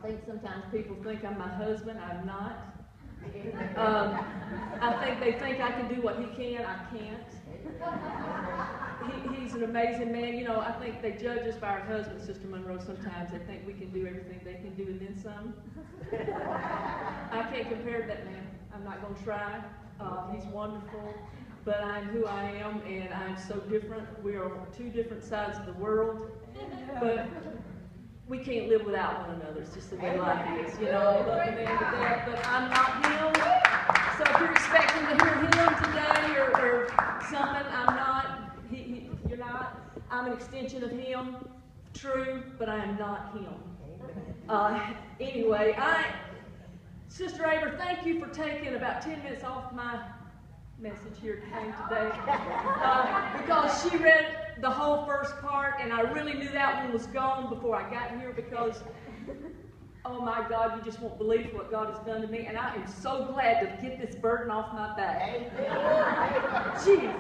think sometimes people think I'm my husband. I'm not. I think they think I can do what he can. I can't. He's an amazing man. You know, I think they judge us by our husbands, Sister Monroe, sometimes. They think we can do everything they can do and then some. I can't compare to that man. I'm not going to try. He's wonderful. But I'm who I am, and I'm so different. We are on two different sides of the world. But we can't live without one another. It's just the way life is. You know, I love the man to death, but I'm not him. So if you're expecting to hear him today or something, I'm not. You're not. I'm an extension of him. True, but I am not him. Anyway, Sister Aber, thank you for taking about 10 minutes off my message here today. Because she read the whole first part, and I really knew that one was gone before I got here because, oh my God, you just won't believe what God has done to me, and I am so glad to get this burden off my back. Jeez.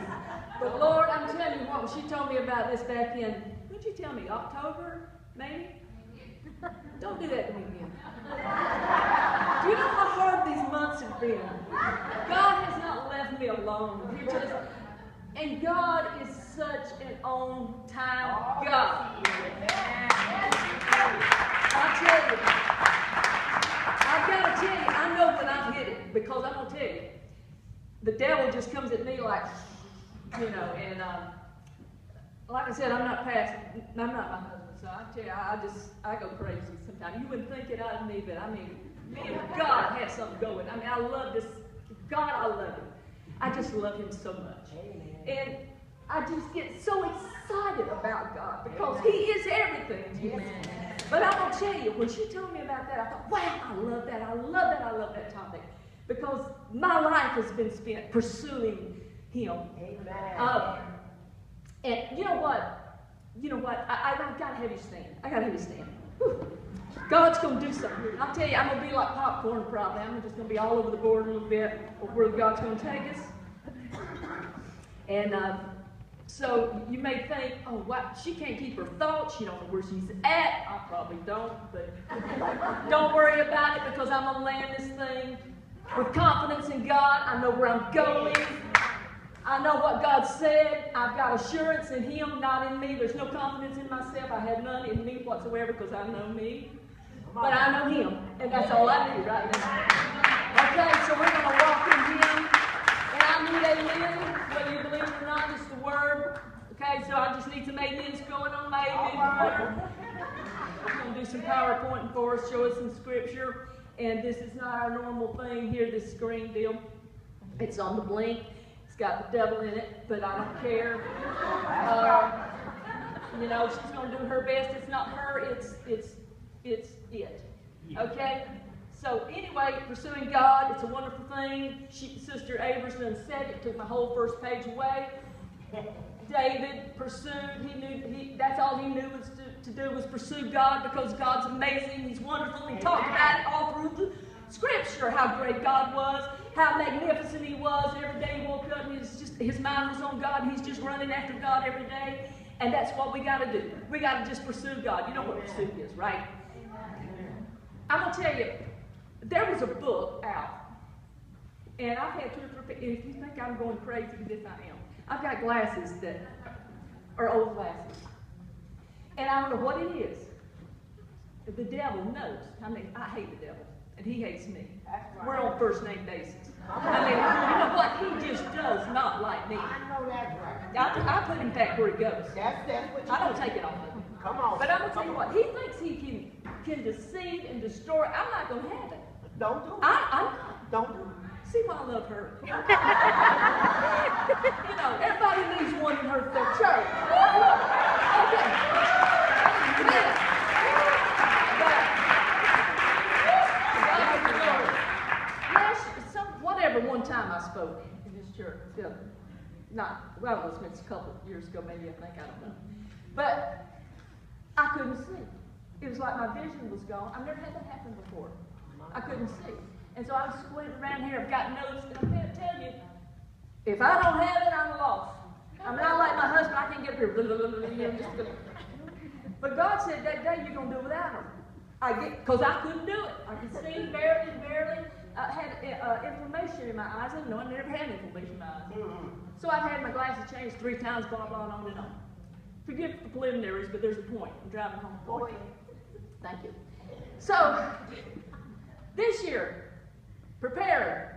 But Lord, I'm telling you what, when she told me about this back in, what did you tell me, October, maybe? Don't do that to me again. Do you know how hard these months have been? God has not left me alone. And God is such an on-time God. I tell you, I've got to tell you, I know when I've hit it, because I'm going to tell you, the devil just comes at me like, you know, and like I said, I'm not my husband, so I tell you, I go crazy sometimes. You wouldn't think it out of me, but I mean, me and God have something going. I mean, I love this. God, I love him. I just love him so much. And I just get so excited about God because he is everything to me. But I'm going to tell you, when she told me about that, I thought, wow, I love that. I love that. I love that topic. Because my life has been spent pursuing him. And you know what? I've got to have you stand. I got to have you stand. Whew. God's going to do something. I'll tell you, I'm going to be like popcorn probably. I'm just going to be all over the board a little bit of where God's going to take us. And so you may think, oh, what? She can't keep her thoughts. She don't know where she's at. I probably don't, but don't worry about it because I'm going to land this thing with confidence in God. I know where I'm going. I know what God said. I've got assurance in him, not in me. There's no confidence in myself. I have none in me whatsoever because I know me. But I know him, and that's all I need right now. Okay, so we're going to walk in him. And I need amen, whether you believe it or not, it's the word. Okay, so I just need some amens going on my amen word. We're going to do some PowerPoint for us, show us some scripture. And this is not our normal thing here, this screen deal. It's on the blink. It's got the devil in it, but I don't care. You know, she's going to do her best. It's not her, it's it. Okay? So anyway, pursuing God, it's a wonderful thing. Sister Aber's done said it, took my whole first page away. David pursued, that's all he knew was to do was pursue God because God's amazing, he's wonderful. He talked about it all through the scripture, how great God was, how magnificent he was. Every day he woke up and his mind was on God and he's just running after God every day. And that's what we got to do. We got to just pursue God. You know what pursuit is, right? I'm going to tell you, there was a book out, and I've had 2 or 3 people, if you think I'm going crazy, this I am. I've got glasses that are old glasses, and I don't know what it is. The devil knows. I mean, I hate the devil, and he hates me. We're on first name basis. I mean, you know what? He just does not like me. I know that's right. I put him back where he goes. That's what I don't take it off of him. Come on. But I'm going to tell you what, he thinks he can deceive and destroy. I'm not going to have it. Don't do it. I'm not. Don't do it. See why I love her. You know, everybody needs one in their church. Okay. Whatever, one time I spoke in this church. Well, it's a couple of years ago, maybe, I don't know. But I couldn't see. It was like my vision was gone. I've never had that happen before. I couldn't see. And so I was squinting around here. I've got notes, and I'm going to tell you, if I don't have it, I'm lost. I'm not like my husband. I can't get up here. But God said that day you're going to do it without him. Because I couldn't do it. I could see barely. I had inflammation in my eyes. I know I never had inflammation in my eyes. So I've had my glasses changed 3 times, blah, blah, and on and on. Forget the preliminaries, but there's a point. I'm driving home. Boy. Thank you. So, this year, preparing.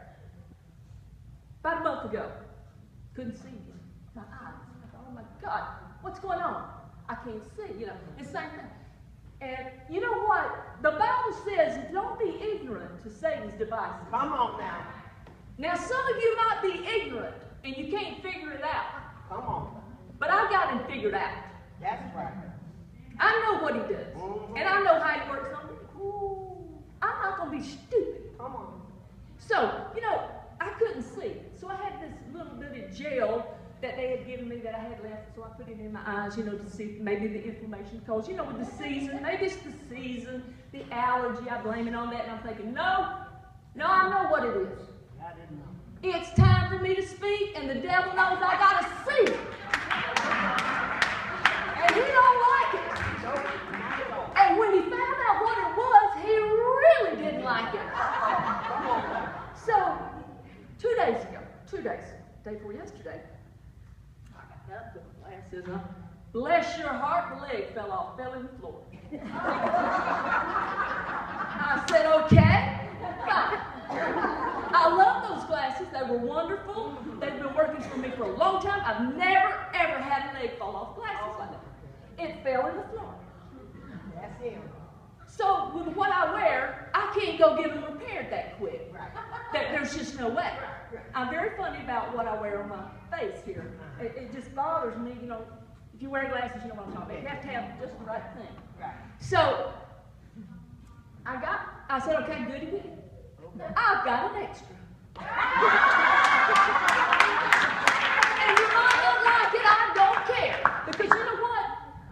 About a month ago, couldn't see my eyes. I thought, oh my God, what's going on? I can't see, It's the same thing. And you know what? The Bible says, don't be ignorant to Satan's devices. Come on now. Now, some of you might be ignorant, and you can't figure it out. Come on. But I got him figured out. That's right. I know what he does. And I know how he works on me. I'm not going to be stupid. Come on. So, I couldn't see. So I had this little bit of gel that they had given me that I had left. So I put it in my eyes, to see maybe the inflammation. Because, with the season, maybe it's the season, the allergy. I blame it on that. And I'm thinking, no, I know what it is. I didn't know. It's time for me to speak, and the devil knows I got to see it. And he don't like it. And when he found out what it was, he really didn't like it. So, 2 days ago, day before yesterday, I got up, put my glasses on. Bless your heart, the leg fell in the floor. I said, okay, fine. I love those glasses. They were wonderful. They've been working for me for a long time. I've never, ever had a leg fall off glasses like that. It fell in the floor. That's him. So with what I wear, I can't go get them repaired that quick. Right. There's just no way. I'm very funny about what I wear on my face here. It just bothers me, If you wear glasses, you know what I'm talking about. You have to have just the right thing. Right. So I said, okay, goody. I've got an extra. And you might not like it, I don't care. Because you know what?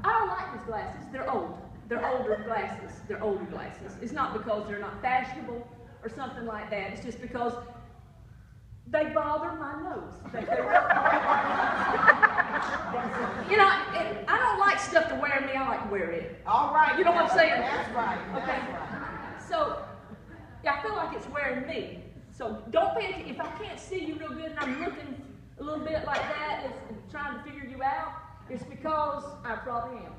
I don't like these glasses. They're old. They're older glasses. They're older glasses. It's not because they're not fashionable or something like that. It's just because they bother my nose. I don't like stuff to wear me. I like to wear it. All right. You know what I'm saying? That's right. Okay. That's right. So, I feel like it's wearing me. So don't pay attention. If I can't see you real good and I'm looking a little bit like that, it's trying to figure you out, it's because I probably am.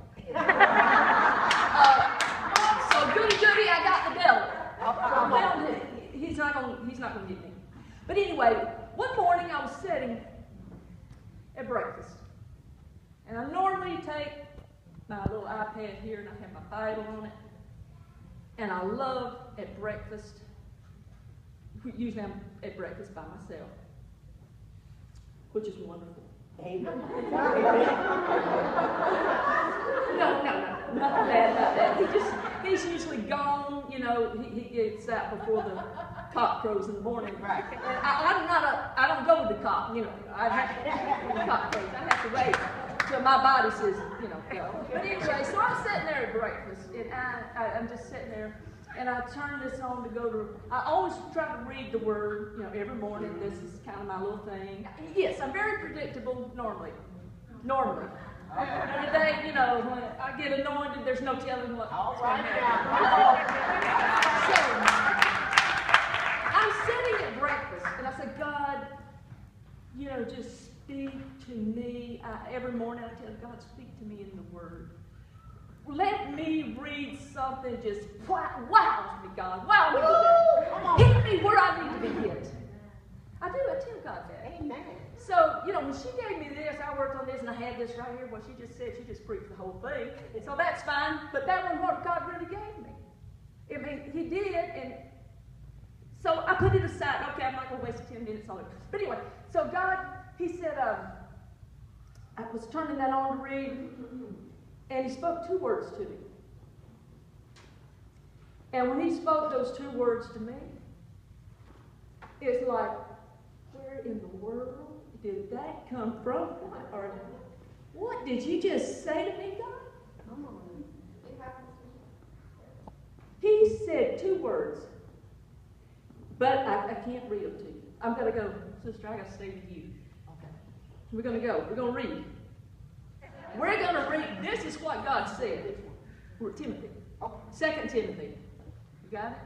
So goody, I got the devil. I found him. He's not gonna get me. But anyway, one morning I was sitting at breakfast, and I normally take my little iPad here and I have my Bible on it, and I love at breakfast. Usually I'm at breakfast by myself, which is wonderful. Amen. No, nothing bad about that. He's usually gone, he gets out before the cock crows in the morning. Right. And I don't go with the cock, I have the cock crows. I have to wait till my body says, go. But anyway, so I'm sitting there at breakfast, and I'm just sitting there, and I turn this on to go to, I always try to read the Word, every morning. This is kind of my little thing. Yes, I'm very predictable normally. And today, when I get anointed, there's no telling what's going to happen. So, I'm sitting at breakfast, and I said, God, just speak to me. Every morning I tell God, speak to me in the Word. Let me read something just wows me, God. Wow me today. Hit me where I need to be hit. I tell God that. Amen. So, when she gave me this, I worked on this, and I had this right here. What she just said, she just preached the whole thing. So that's fine, but that wasn't what God really gave me. I mean, He did, and so I put it aside. Okay, I'm not going to waste 10 minutes on it. But anyway, so God, He said, I was turning that on to read, and He spoke 2 words to me. And when He spoke those 2 words to me, it's like, where in the world did that come from? Or what did you just say to me, God? Come on. He said 2 words, but I can't read them to you. I'm going to go, sister, I got to stay with you. Okay. We're going to go. We're going to read. We're going to read. This is what God said. We're Timothy. 2 Timothy. You got it?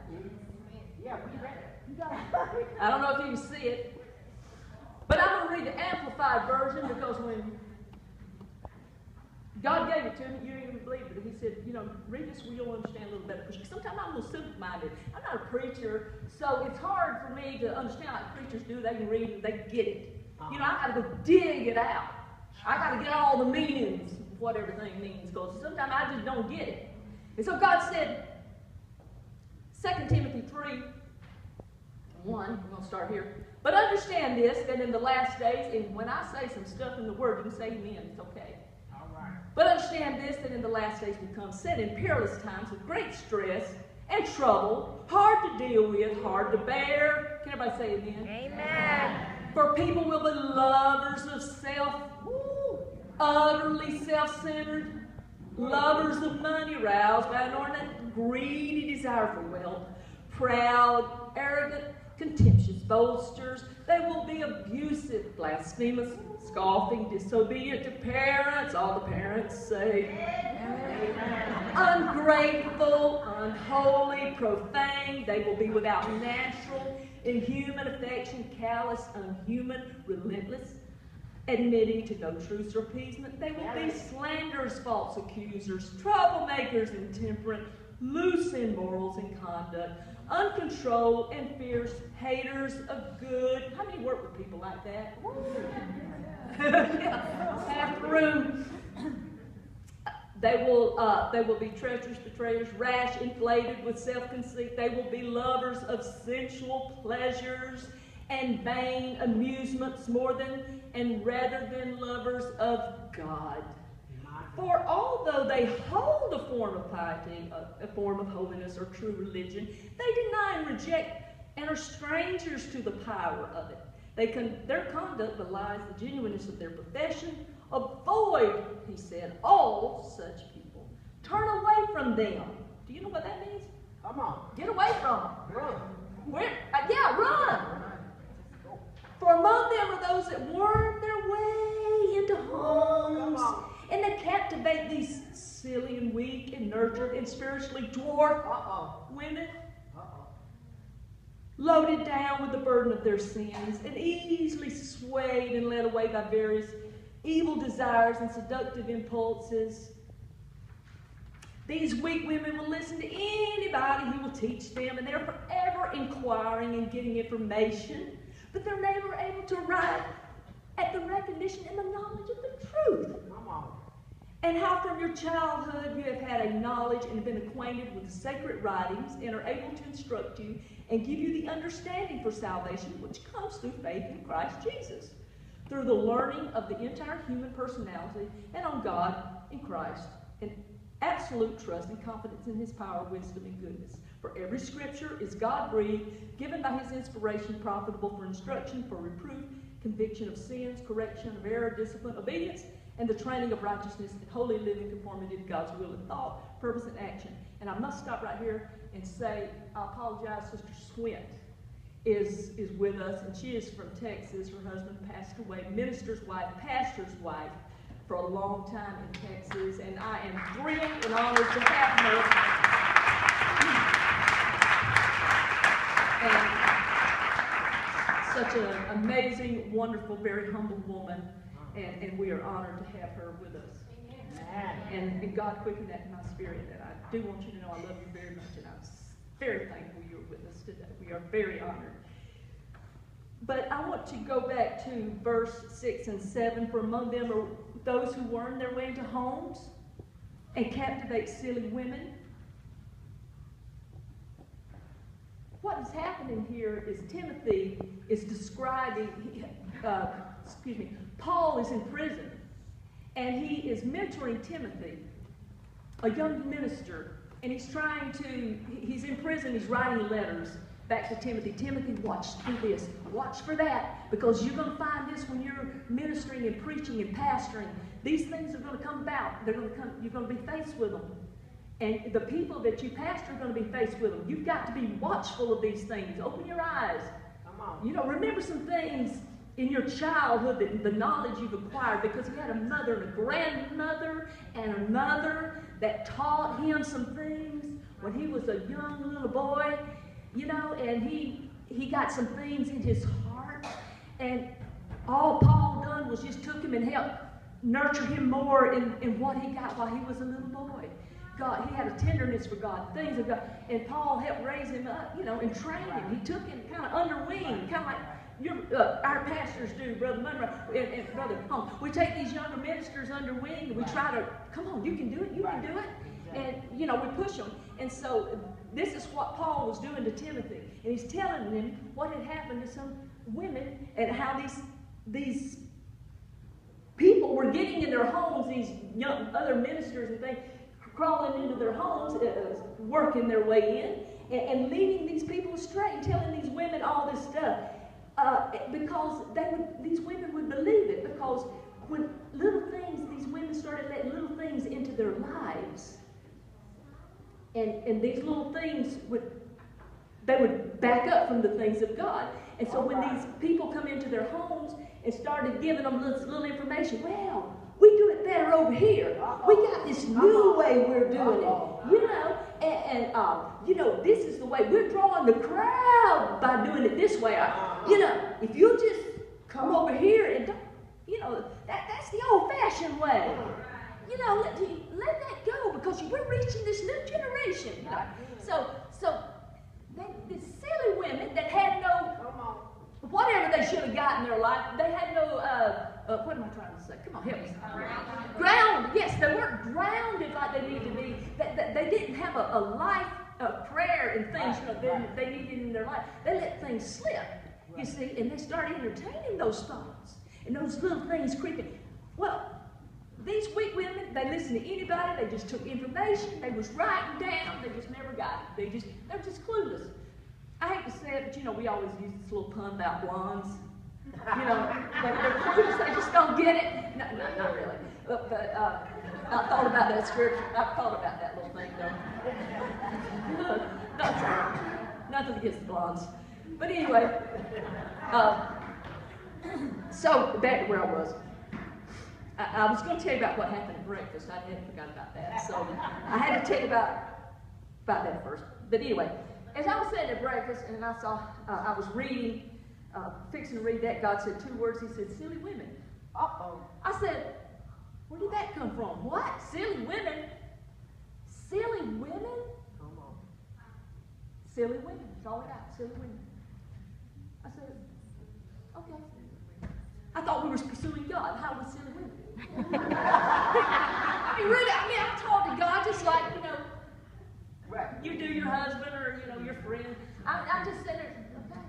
Yeah, we read it. You got it. I don't know if you can see it. But I'm going to read the Amplified version because when God gave it to me, you didn't even believe it. He said, you know, read this where you'll understand a little better. Because sometimes I'm a little simple-minded. I'm not a preacher, so it's hard for me to understand like preachers do. They can read and they get it. You know, I got to go dig it out. I got to get all the meanings of what everything means. Because sometimes I just don't get it. And so God said, 2 Timothy 3:1, we're going to start here. But understand this, that in the last days, and when I say some stuff in the Word, you can say amen, it's okay. All right. But understand this, that in the last days will come, set in perilous times with great stress and trouble, hard to deal with, hard to bear. Can everybody say amen? Amen. For people will be lovers of self, utterly self-centered, lovers of money, roused by an inordinate, greedy desire for wealth, proud, arrogant, contemptuous, boasters. They will be abusive, blasphemous, scoffing, disobedient to parents. All the parents say, ungrateful, unholy, profane. They will be without natural, inhuman affection, callous, unhuman, relentless, admitting to no truth or appeasement. They will be slanderers, false accusers, troublemakers, intemperate, loose in morals and conduct, uncontrolled and fierce, haters of good. How many work with people like that? Yeah, half the room. They will be treacherous, betrayers, rash, inflated with self-conceit. They will be lovers of sensual pleasures and vain amusements more than and rather than lovers of God. For although they hold a form of piety, a form of holiness or true religion, they deny and reject and are strangers to the power of it. Their conduct belies the genuineness of their profession. Avoid, he said, all such people. Turn away from them. Do you know what that means? Come on. Get away from them. Run. Where? Run. For among them are those that worm their way into homes, and they captivate these silly and weak and nurtured and spiritually dwarfed women, loaded down with the burden of their sins, and easily swayed and led away by various evil desires and seductive impulses. These weak women will listen to anybody who will teach them, and they're forever inquiring and getting information, but they're never able to arrive at the recognition and the knowledge of the truth. Come on. And how from your childhood you have had a knowledge and have been acquainted with the sacred writings and are able to instruct you and give you the understanding for salvation which comes through faith in Christ Jesus, through the learning of the entire human personality and on God in Christ, and absolute trust and confidence in his power, wisdom, and goodness. For every scripture is God-breathed, given by his inspiration, profitable for instruction, for reproof, conviction of sins, correction of error, discipline, obedience, and the training of righteousness and holy living conformity to God's will in thought, purpose, and action. And I must stop right here and say, I apologize, Sister Swint is with us, and she is from Texas. Her husband passed away, minister's wife, pastor's wife, for a long time in Texas, and I am thrilled and honored to have her. And such an amazing, wonderful, very humble woman, and we are honored to have her with us. And God quickened that in my spirit, that I do want you to know I love you very much, and I'm very thankful you're with us today. We are very honored. But I want to go back to verse 6 and 7. For among them are those who worm their way into homes and captivate silly women. What is happening here is Timothy is describing, Paul is in prison, and he is mentoring Timothy, a young minister, and he's in prison, he's writing letters back to Timothy. Timothy, watch for this, watch for that, because you're going to find this when you're ministering and preaching and pastoring. These things are going to come about. You're going to be faced with them. And the people that you pastor are going to be faced with them. You've got to be watchful of these things. Open your eyes. Come on. Remember some things in your childhood, the knowledge you've acquired, because he had a mother and a grandmother and a mother that taught him some things. when he was a young little boy, you know, and he got some things in his heart, and all Paul done was just took him and helped nurture him more in what he got while he was a little boy. God, he had a tenderness for God, things of God, and Paul helped raise him up, you know, and train him. He took him kind of under wing, kind of like our pastors do, Brother Monroe and Brother Home. We take these younger ministers under wing, and we try to, come on, you can do it, you can do it. And, you know, we push them. And so this is what Paul was doing to Timothy. And he's telling him what had happened to some women and how these people were getting in their homes, these young other ministers and things, crawling into their homes, working their way in, and leading these people astray, telling these women all this stuff. Because these women would believe it. Because when little things, these women started letting little things into their lives. And these little things would back up from the things of God. And so when these people come into their homes and started giving them this little information, well, we do it better over here. We got this new way we're doing it, you know, and you know, this is the way we're drawing the crowd by doing it this way. You know, if you just come over here and don't, you know, that's the old-fashioned way. You know, let that go, because we're reaching this new generation. You know? So these silly women that had no, whatever they should have got in their life, they had no, what am I trying to say? Come on, help me. Ground. Yes, they weren't grounded like they need to be. They didn't have a life of prayer and things, you know, they needed in their life. They let things slip, you see, and they started entertaining those thoughts and those little things creeping. Well, these weak women, they listened to anybody, they just took information, they was writing down, they just never got it. They were just clueless. I hate to say it, but you know, we always use this little pun about blondes. You know, they're clueless, they just don't get it. No, not really. But I thought about that scripture, I thought about that little thing though. Nothing against the blondes. But anyway, so back to where I was. I was going to tell you about what happened at breakfast. I hadn't forgot about that. So I had to tell you about that first. But anyway, as I was sitting at breakfast and I saw, I was reading, fixing to read that, God said 2 words. He said, silly women. Uh-oh. I said, where did that come from? What? Silly women? Silly women? Come on. Silly women. That's all I got. Silly women. I said, okay. I thought we were pursuing God. How was silly women? I mean, really, I talk to God just like, you know, you do your husband or, you know, your friend. I just said, okay,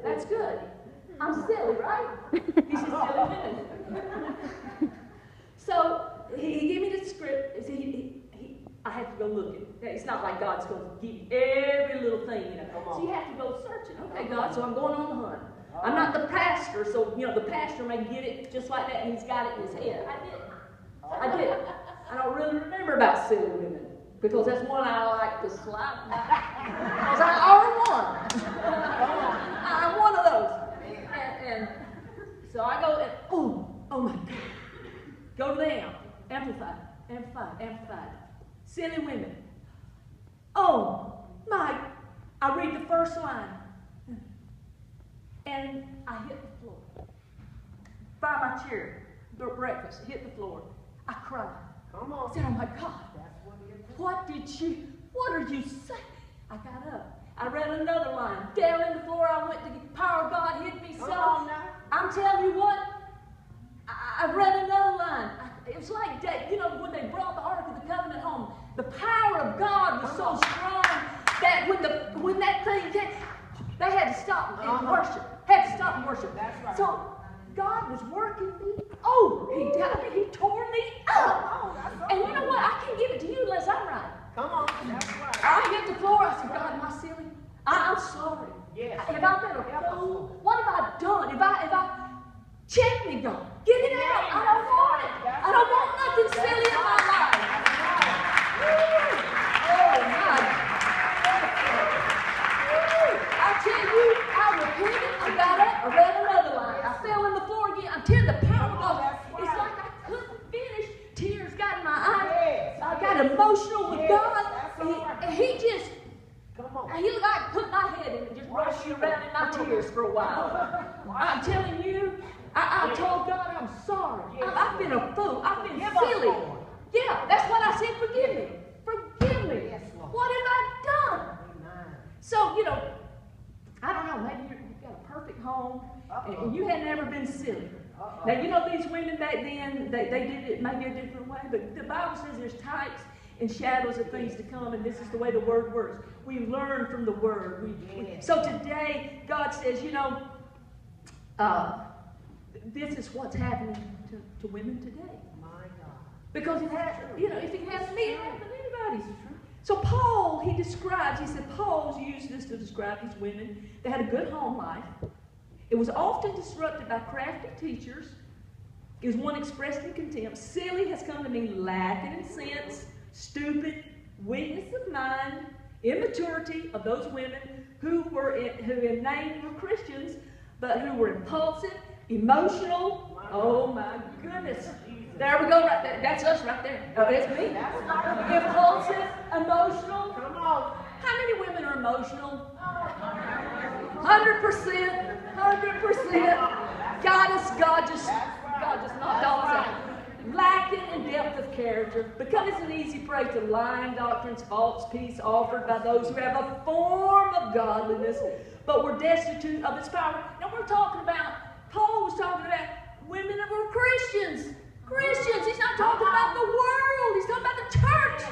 that's good. I'm silly, right? He said, silly women. So he gave me the script. I had to go looking. It's not like God's going to give you every little thing, you know. So you have to go searching. Okay, God, so I'm going on the hunt. I'm not the pastor, so, you know, the pastor may get it just like that, and he's got it in his head. I did. I don't really remember about silly women, because that's one I like to slide by. Because I'm one of those. And so I go, and, oh my God. Go to the amplified. Silly women. Oh my, I read the first line. And I hit the floor. By my chair, breakfast, hit the floor. I cried. Come on. I said, oh my God, what are you saying? I got up. I read another line. Down in the floor, I went to the power of God hit me so. I'm telling you what, I read another line. It was like, you know, when they brought the Ark of the Covenant home, the power of God was so strong that when that thing came, they had to stop and worship. That's right. So God was working me over. He tore me up. And you know what? I can't give it to you unless I'm right. Come on. That's right. I hit the floor. I said, God, am I silly? I'm sorry. Yes. Have I been a fool? What have I done? Have I check me, God? Get it out. I don't want it. I don't want nothing silly in my life. Oh, my. I tell you, I repented. I got up. I read another line. I fell in the floor again. I'm telling the power of God. It's like I couldn't finish. Tears got in my eyes. I got emotional with God. Come on. And he like put my head in and just brush you around in my tears for a while. I'm telling you, I told God I'm sorry. I've been a fool. I've been silly. Yeah, that's what I said. Forgive me. Forgive me. What have I done? So, you know, I don't know. Maybe you've got a perfect home and you had never been silly. Now, you know, these women back then, they did it maybe a different way, but the Bible says there's types and shadows of things to come, and this is the way the Word works. We learn from the Word. So today, God says, you know, this is what's happening to women today. My God. Because it has, you know, if it has me, it happened to anybody. So Paul, he said, Paul's used this to describe these women. They had a good home life. It was often disrupted by crafty teachers. It was one expressed in contempt. Silly has come to mean lacking in sense, stupid, weakness of mind, immaturity of those women who in name were Christians, but who were impulsive, emotional. Oh my goodness. There we go right there. That's us right there. Oh, it's me. Impulsive, emotional. Come on. How many women are emotional? 100%. 100%. God just knocked all us out. Lacking in depth of character, because it's an easy prey to lying doctrines, false peace offered by those who have a form of godliness, but were destitute of its power. Now we're talking about, Paul was talking about women that were Christians. Christians. He's not talking about the world. He's talking about the church.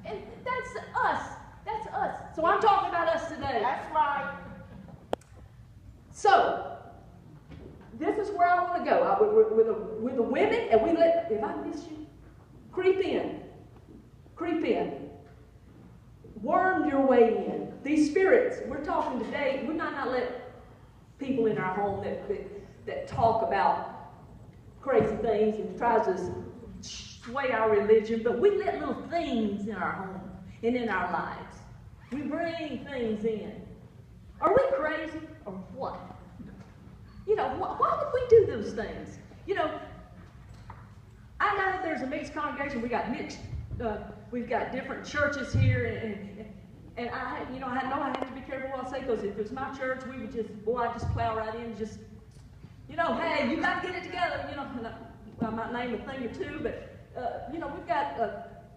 And that's us. That's us. So I'm talking about us today. That's right. So, this is where I want to go. With the women, and we let, if I miss you, creep in. Creep in. Worm your way in. These spirits, we're talking today, we might not let people in our home that talk about crazy things and tries to sway our religion, but we let little things in our home and in our lives. We bring things in. Are we crazy or what? You know, why would we do those things? You know, I know that there's a mixed congregation. We got mixed. We've got different churches here, and I had to be careful what I say, because if it was my church, we would I'd just plow right in and just, you know, hey, you got to get it together. You know, I might name a thing or two, but you know, we've got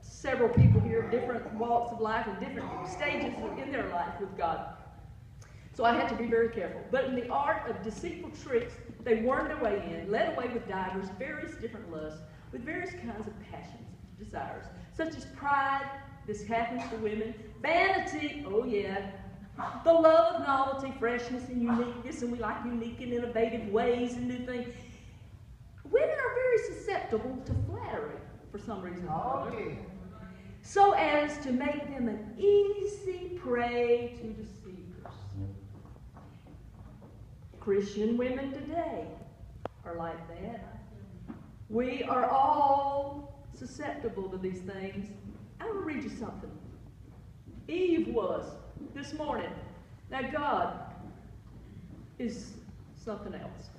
several people here, different walks of life and different stages in their life with God. So I had to be very careful. But in the art of deceitful tricks, they wormed their way in, led away with divers, various different lusts, with various kinds of passions, desires, such as pride, this happens to women, vanity, oh yeah, the love of novelty, freshness, and uniqueness, and we like unique and innovative ways and new things. Women are very susceptible to flattery for some reason or other, so as to make them an easy prey to deceivers. Christian women today are like that. We are all susceptible to these things. I will read you something. Eve was this morning. Now God is something else.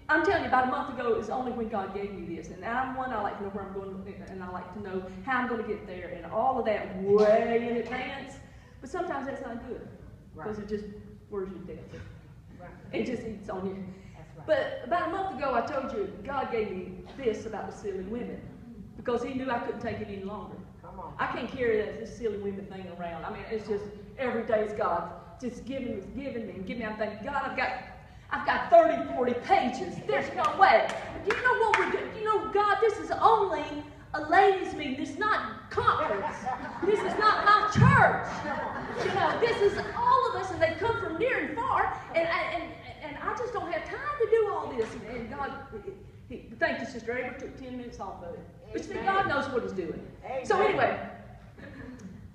I'm telling you, about a month ago is only when God gave me this. And I'm one, I like to know where I'm going, and I like to know how I'm going to get there, and all of that way in advance. But sometimes that's not good, because it just worries you to death. It just eats on you. But about a month ago, I told you, God gave me this about the silly women, because He knew I couldn't take it any longer. I can't carry this silly women thing around. I mean, it's just every day is God just giving me. I'm thinking, God, I've got 30, 40 pages. There's no way. Do you know what we're doing? You know, God, this is only a ladies' meeting. This is not conference. This is not my church. You know, this is all of us, and they come from near and far, and I just don't have time to do all this. And God, thank you, Sister Aber, took 10 minutes off of it. But see, God knows what He's doing. Amen. So anyway,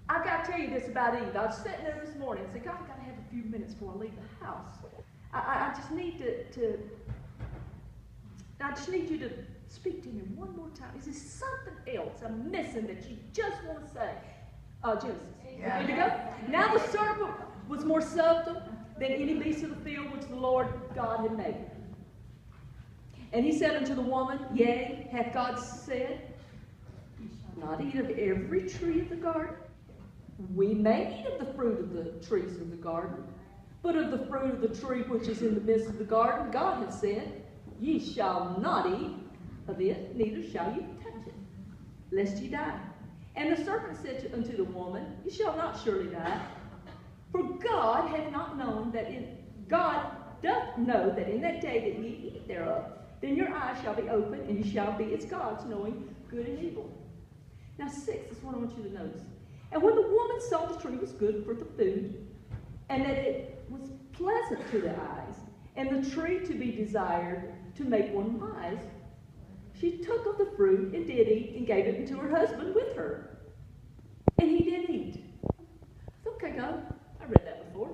I've got to tell you this about Eve. I was sitting there this morning and said, God, I've got to have a few minutes before I leave the house. I just need I just need you to speak to me one more time. Is there something else I'm missing that you just want to say? Genesis. Yeah. Here you go. Now the serpent was more subtle than any beast of the field which the Lord God had made. And he said unto the woman, Yea, hath God said, not eat of every tree of the garden? We may eat of the fruit of the trees of the garden, but of the fruit of the tree which is in the midst of the garden, God hath said, Ye shall not eat of it, neither shall ye touch it, lest ye die. And the serpent said unto the woman, Ye shall not surely die, for God hath not known that God doth know that in that day that ye eat thereof, then your eyes shall be opened, and ye shall be as gods, knowing good and evil. Now 6 is what I want you to notice. And when the woman saw the tree was good for the food, and that it was pleasant to the eyes, and the tree to be desired to make one wise, she took of the fruit and did eat, and gave it unto her husband with her. And he did eat. Okay, God, I read that before.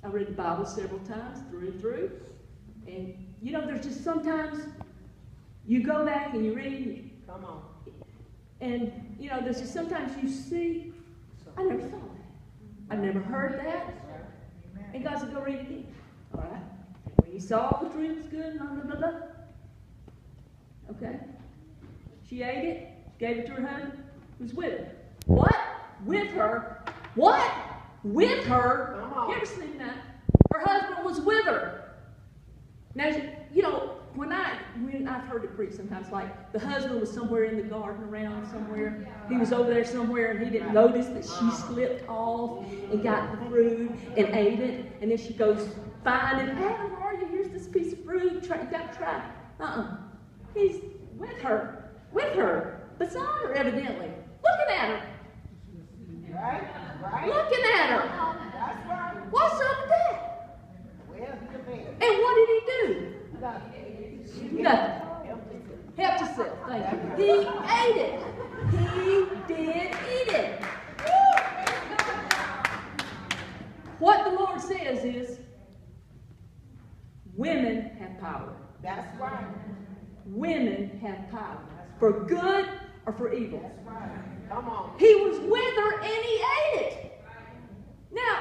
I read the Bible several times, through and through. And, you know, there's just sometimes you go back and you read. Come on. And, you know, there's just sometimes you see, I never saw that. I never heard that. And God said, go read it again. All right. When you saw the tree was good, blah, blah, blah, blah. Okay. She ate it, gave it to her husband, who was with her. What? With her? What? With her? You ever seen that? Her husband was with her. Now, you know, when I've heard it preached sometimes, like the husband was somewhere in the garden around somewhere. He was over there somewhere and he didn't notice that she slipped off and got the fruit and ate it. And then she goes finding, Adam, where are you? Here's this piece of fruit. You got to try it. He's with her. With her. Beside her, evidently. Looking at her. Right? Looking at her. That's right. What's up with that? Well, he's a man. And what did he do? Nothing. Nothing. Helped himself. Thank you. He ate it. He did eat it. What the Lord says is, women have power. That's right. Women have power. For good or for evil. That's right. Come on. He was with her and he ate it. Now,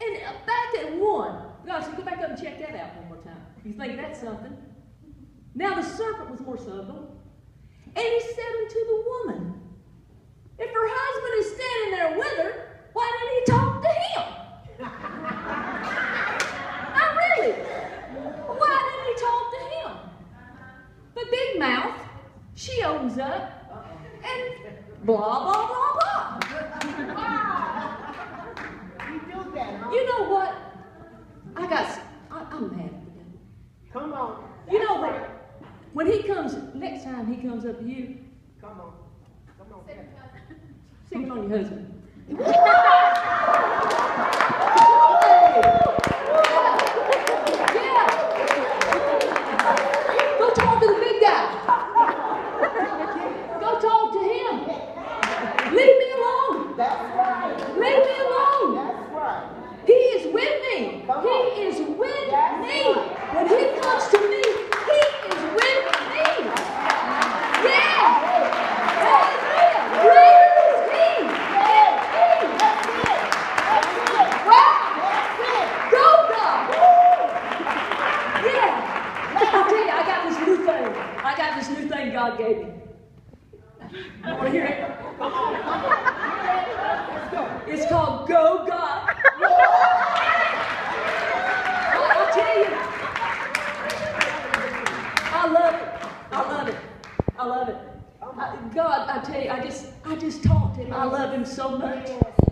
and back at 1. God said, go back up and check that out one more time. You think that's something? Now the serpent was more subtle. And he said unto the woman, if her husband is standing there with her, why didn't he talk to him? Not really. Why didn't he talk to him? But big mouth, she opens up and blah, blah, blah, blah. You do that, huh? You know what? I'm mad at the devil. Come on. You know what? When he comes, next time he comes up to you, Come on. Come on. stick it on your husband. Yeah. Go talk to the big guy. Go talk to him. Leave me alone. That's right. Leave me alone. That's right. He is with me. Come He on. is with That's me. right. When he comes to me, he is with me. Yeah. Hallelujah. Greater is he. That's it. Wow. That's it. Go, God. Yeah. I'll tell you, I got this new thing. I got this new thing God gave me. You want to hear it? It's called Go, God. I'll tell you. I love it. I love it. I love it. God, I tell you, I just talk to him. I love him so much.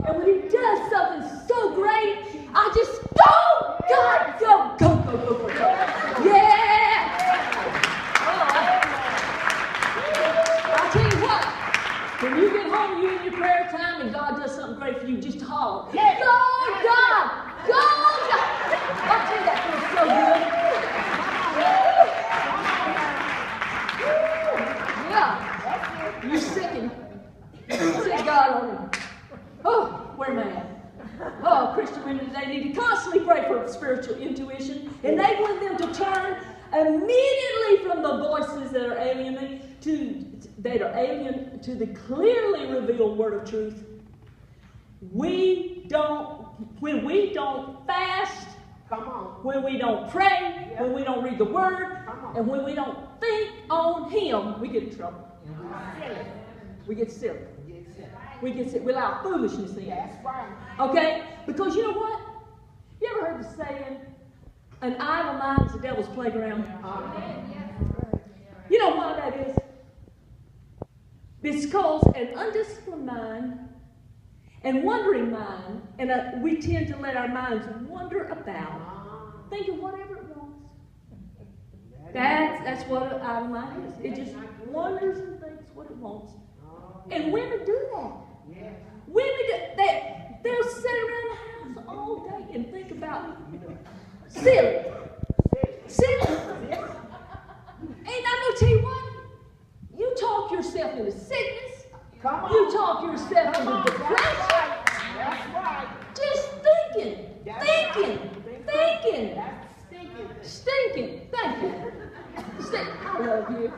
And when he does something so great, I just go, God, go, go, go, go, go, go. Yeah. I'll tell you what. When you get home, you in your prayer time, and God does something great for you, just holler. Go, God! Go, God! I'll tell you, that feels so good. Yeah. You sicking. Sick God on him. Oh, where am I at? Oh, Christian women today need to constantly pray for spiritual intuition, enabling them to turn immediately from the voices that are alien to the clearly revealed word of truth. When we don't fast Come on. When we don't pray, when we don't read the Word, and when we don't think on Him, we get in trouble. We get silly. We get silly. We allow foolishness in. That's right. Okay? Because you know what? You ever heard the saying, an idle mind is the devil's playground? You know why that is? Because an undisciplined mind and wandering mind, and we tend to let our minds wander about, thinking whatever it wants. That's what an idle mind is. It just wanders and thinks what it wants. And women do that. Women they'll sit around the house all day and think about silly. And I'm going to tell you what, you talk yourself into sickness. You talk yourself into depression. That's right. Just thinking. Stinking. Thank you. I love you.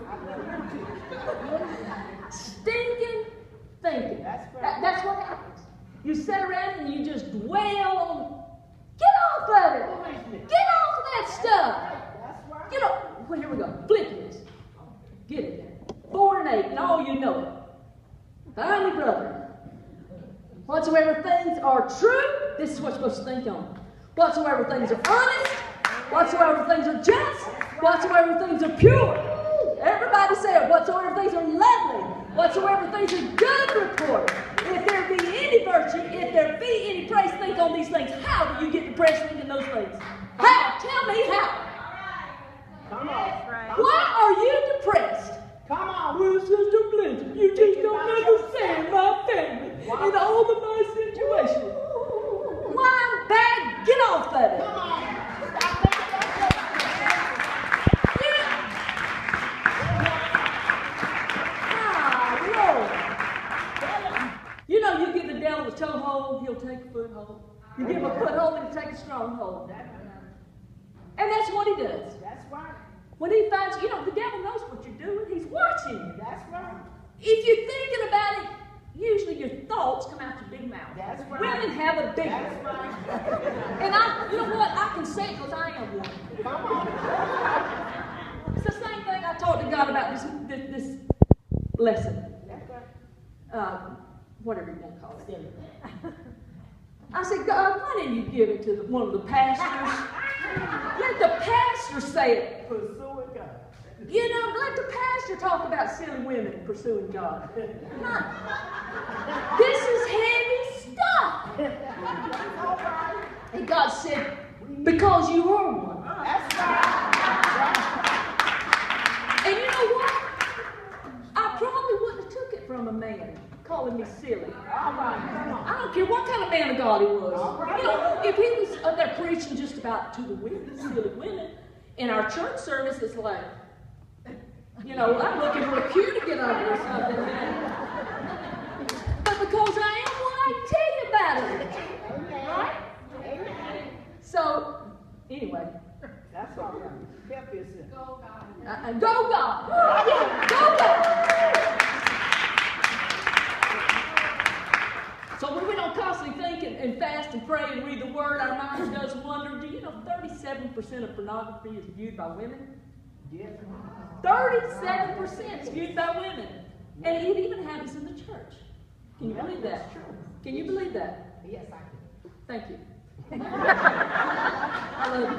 Stinking thinking. That's what happens. You sit around and you just dwell on. Get off of it. Get off of that stuff. Get off. Well, here we go. Philippians. Get it there. 4 and 8, and all you know it. Finally, brother. Whatsoever things are true, this is what you're supposed to think on. Whatsoever things are honest, whatsoever things are just, whatsoever things are pure. Everybody say it. Whatsoever things are lovely, whatsoever things are good report. If there be any virtue, if there be any praise, think on these things. How do you get depressed thinking those things? How? Tell me how. Come on. Why are you depressed? Come on. Well, Sister Blanchard, you just don't understand my family and all of my situation. Why I'm bad? Get off of it. Come on. You know, you give the devil a toehold, he'll take a foothold. You give him a foothold, he'll take a stronghold. And that's what he does. That's right. When he finds, you know, the devil knows what you're doing. He's watching you. That's right. If you're thinking about it, usually your thoughts come out your big mouth. That's right. Women have a big mouth. That's right. And you know what? I can say it because I am one. Come on. It's the same thing I talked to God about this lesson. That's right. Whatever you want to call it. I said, God, why didn't you give it to one of the pastors? Let the pastor say it. Pursuing God. You know, let the pastor talk about silly women pursuing God. This is heavy stuff. And God said, because you are one. That's right. And you know what? I probably wouldn't have took it from a man calling me silly. All right. Come on. I don't care what kind of man of God he was. All right. You know, if he was up there preaching just about to the women, silly women, in our church service, it's like, you know, I'm looking for a cue to get under or something. But because I am what I tell you about it. Amen. Right? Amen. So, anyway. That's all right. Help yourself. Go, God. Go, God. Yeah, go, God. So when we don't constantly think and fast and pray and read the Word, our minds does wander. Do you know 37% of pornography is viewed by women? Yes. 37% is viewed by women. And it even happens in the church. Can you believe that? Can you believe that? Yes, I can. Thank you. I love you.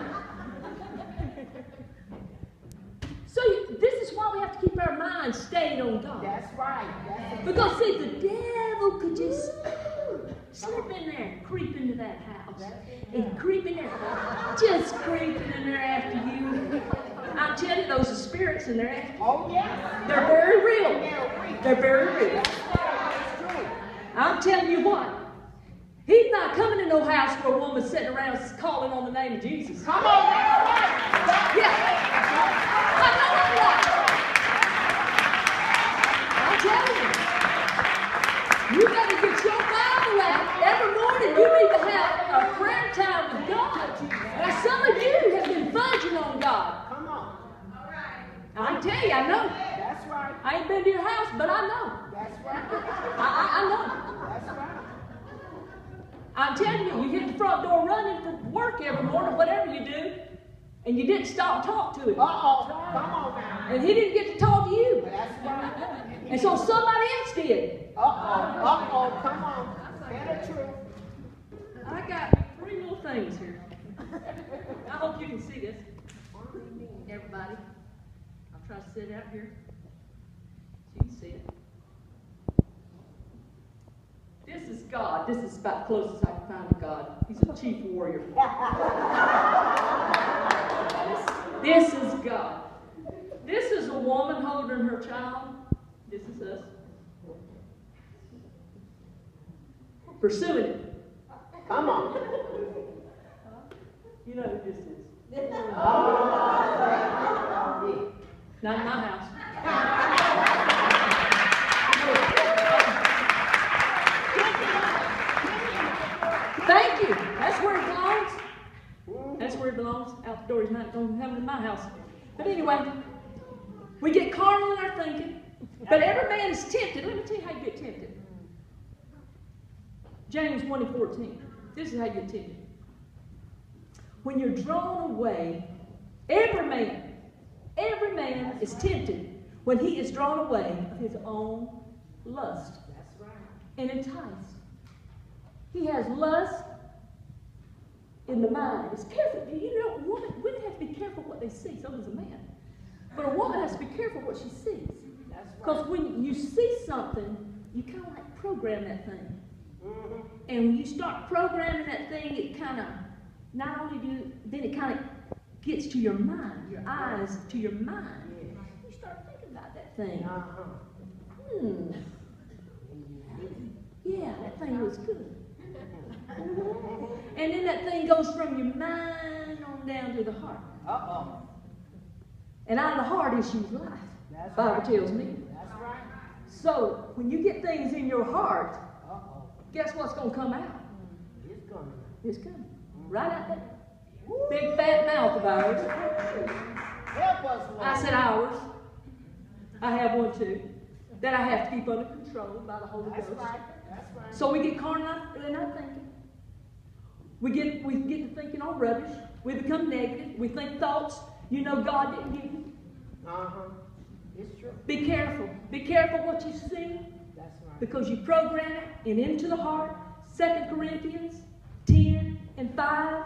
So this is why we have to keep our minds stayed on God. That's right. That's Because see, the devil could just slip in there and creep into that house. And creep in there. Just creeping in there after you. I tell you, those are spirits in there after you. Oh, yeah. They're very real. They're very real. I'm telling you what. He's not coming to no house where a woman's sitting around calling on the name of Jesus. Come on. That's right. Yeah. I know I'm right. I'm telling you. You better get your Bible out. Every morning you need to have a prayer time with God. Now some of you have been fudging on God. Come on. All right. I tell you, I know. That's right. I ain't been to your house, but I know. That's right. I know. That's right. I'm telling you, you hit the front door running for work every morning, whatever you do, and you didn't stop and talk to him. Uh-oh. Come on now. And he didn't get to talk to you. That's right. And so somebody else did. Uh-oh. Come on. Tell the truth. I got 3 little things here. I hope you can see this. Everybody. I'll try to sit out here so you can see it. This is God. This is about the closest I can find to God. He's a chief warrior. This is God. This is a woman holding her child. This is us. Pursuing it. Come on. You know who this is. Not in my house. Thank you. That's where it belongs. That's where it belongs. Out the door. He's not going to have it in my house. But anyway, we get carnal in our thinking. But every man is tempted. Let me tell you how you get tempted. James 1:14. This is how you get tempted. When you're drawn away, every man is tempted when he is drawn away of his own lust. That's right. And enticed. He has lust in the mind. It's careful. You know, women have to be careful what they see. So does a man. But a woman has to be careful what she sees. Because when you see something, you kind of like program that thing. Mm-hmm. And when you start programming that thing, it kind of, not only then it kind of gets to your mind, your eyes to your mind. You start thinking about that thing. Yeah, that thing was good. And then that thing goes from your mind on down to the heart. Uh-oh. And out of the heart issues life. That's Bible right. tells me. That's right. So when you get things in your heart, Uh-oh. guess what's going to come out? It's coming. It's coming. Right out there. Big fat mouth of ours. Help us, Lord. I said ours. I have one too. That I have to keep under control by the Holy That's Ghost. right. That's right. So we get carnal in our thinking. We get to thinking on rubbish. We become negative. We think thoughts you know God didn't give you. Uh-huh. It's true. Be careful. Be careful what you see. That's right. Because you program it and into the heart. 2 Corinthians 10 and 5.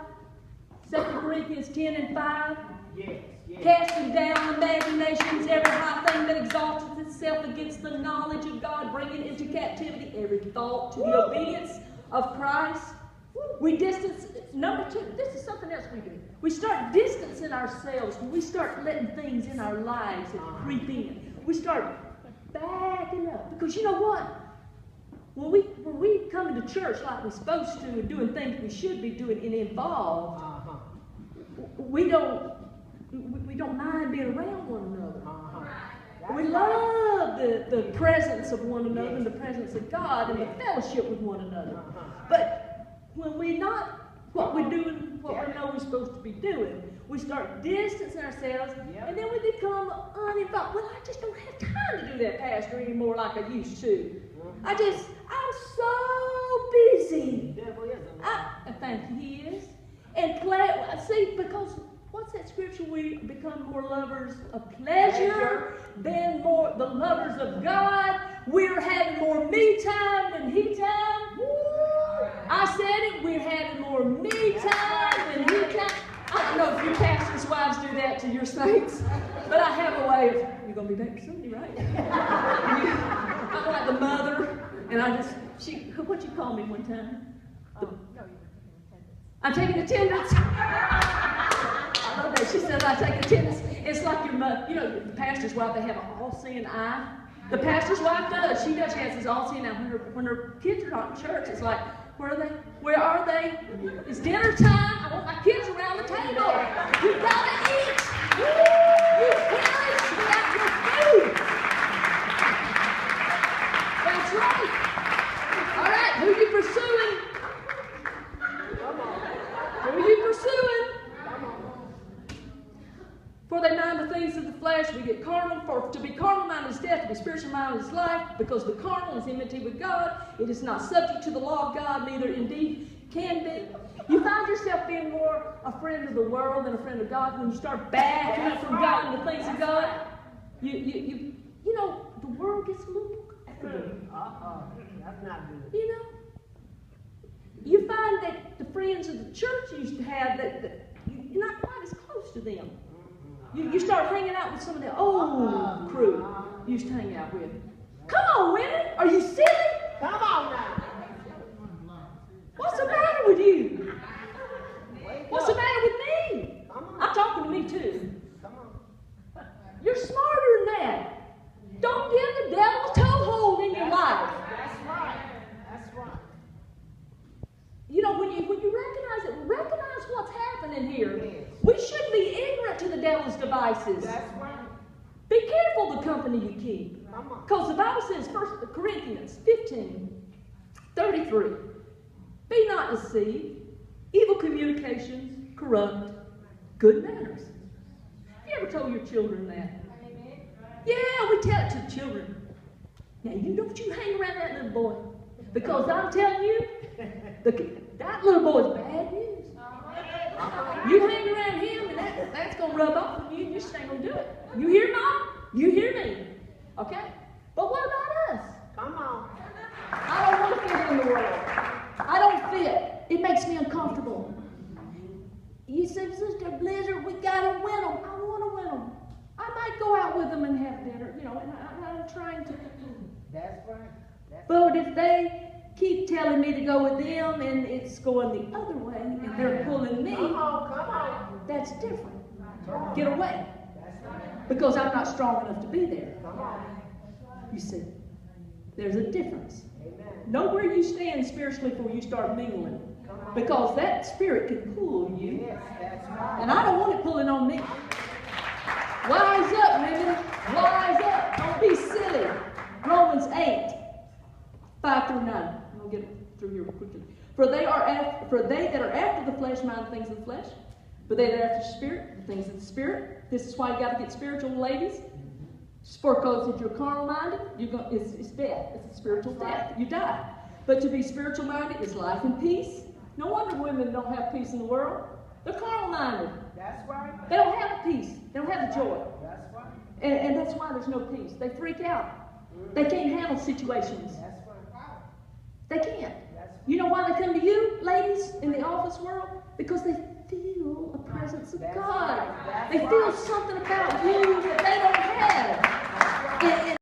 2 Corinthians 10 and 5. Yes. Casting down imaginations, every high thing that exalts itself against the knowledge of God, bringing into captivity every thought to the obedience of Christ. We distance, number 2, this is something else we do. We start distancing ourselves when we start letting things in our lives that creep in. We start backing up. Because you know what? When we come into church like we're supposed to and doing things we should be doing and involved, we don't mind being around one another. We love the presence of one another and the presence of God and the fellowship with one another. But when we're not what we're doing, what we know we're supposed to be doing, we start distancing ourselves, and then we become uninvolved. Well, I just don't have time to do that, Pastor, anymore like I used to. I'm so busy. I think he is. And see, because what's that scripture? We become more lovers of pleasure than more the lovers of God. We're having more me time than he time. I said it. We're having more me time than he time. I don't know if you pastors' wives do that to your saints, but I have a way of, you're going to be back Sunday, right? I'm like the mother, and what'd you call me one time? I'm taking attendance. I love that. She said, I take attendance. It's like your mother, the pastor's wife, they have an all-seeing eye. The pastor's wife does. She does. She has this all-seeing eye. When her kids are not in church, it's like, where are they? Where are they? It's dinner time. I want my kids around the table. You've got to eat. You parents, we got your food. That's right. All right, who are you pursuing? Who are you pursuing? For they mind the things of the flesh, we get carnal. For to be carnal minded is death, to be spiritual minded is life. Because the carnal is enmity with God. It is not subject to the law of God, neither indeed can be. You find yourself being more a friend of the world than a friend of God when you start backing up from God and the things of God. You know, the world gets a little comfortable. That's not good. You know, you find that the friends of the church used to have that you're not quite as close to them. You start hanging out with some of the old crew you used to hang out with. Come on, women, are you silly? Come on now. What's the matter with you? Wake What's the up. matter with me? Come on. I'm talking to me too. Come on. You're smarter than that. Don't give the devil a toehold in your life. That's right. That's right. You know, when you recognize what's happening here. Yes. We shouldn't be ignorant to the devil's devices. That's right. Be careful the company you keep. Come on. Because the Bible says, 1 Corinthians 15:33, be not deceived, evil communications corrupt good manners. You ever told your children that? Yeah, we tell it to the children. Now, don't you hang around that little boy. Because I'm telling you, that little boy's bad news. You hang around him, and that's going to rub off on you, and you just ain't going to do it. You hear, Mom? You hear me? Okay? But what about us? Come on. I don't want to fit in the world. I don't fit. It makes me uncomfortable. You say, Sister Blizzard, we got to win them. I want to win them. I might go out with them and have dinner, you know, and I'm trying to. That's right. But if they keep telling me to go with them and it's going the other way and they're pulling me, Come on. that's different. Get away. That's right. Because I'm not strong enough to be there. Come on. You see, there's a difference. Amen. Know where you stand spiritually before you start mingling. Because that spirit can pull you. Yes, that's right. And I don't want it pulling on me. Wise up, women. Wise up. Don't be silly. Romans 8:5-9. We'll get through here quickly. For they that are after the flesh mind the things of the flesh, but they that are after the spirit, the things of the spirit. This is why you got to get spiritual, ladies. For because if you're carnal minded, it's death. It's a spiritual death. You die. But to be spiritual minded is life and peace. No wonder women don't have peace in the world. They're carnal minded. That's right. They don't have peace. They don't have the joy. That's right. And that's why there's no peace. They freak out. They can't handle situations. That's right. They can't. You know why they come to you, ladies, in the office world? Because they feel the presence of God. They feel something about you that they don't have.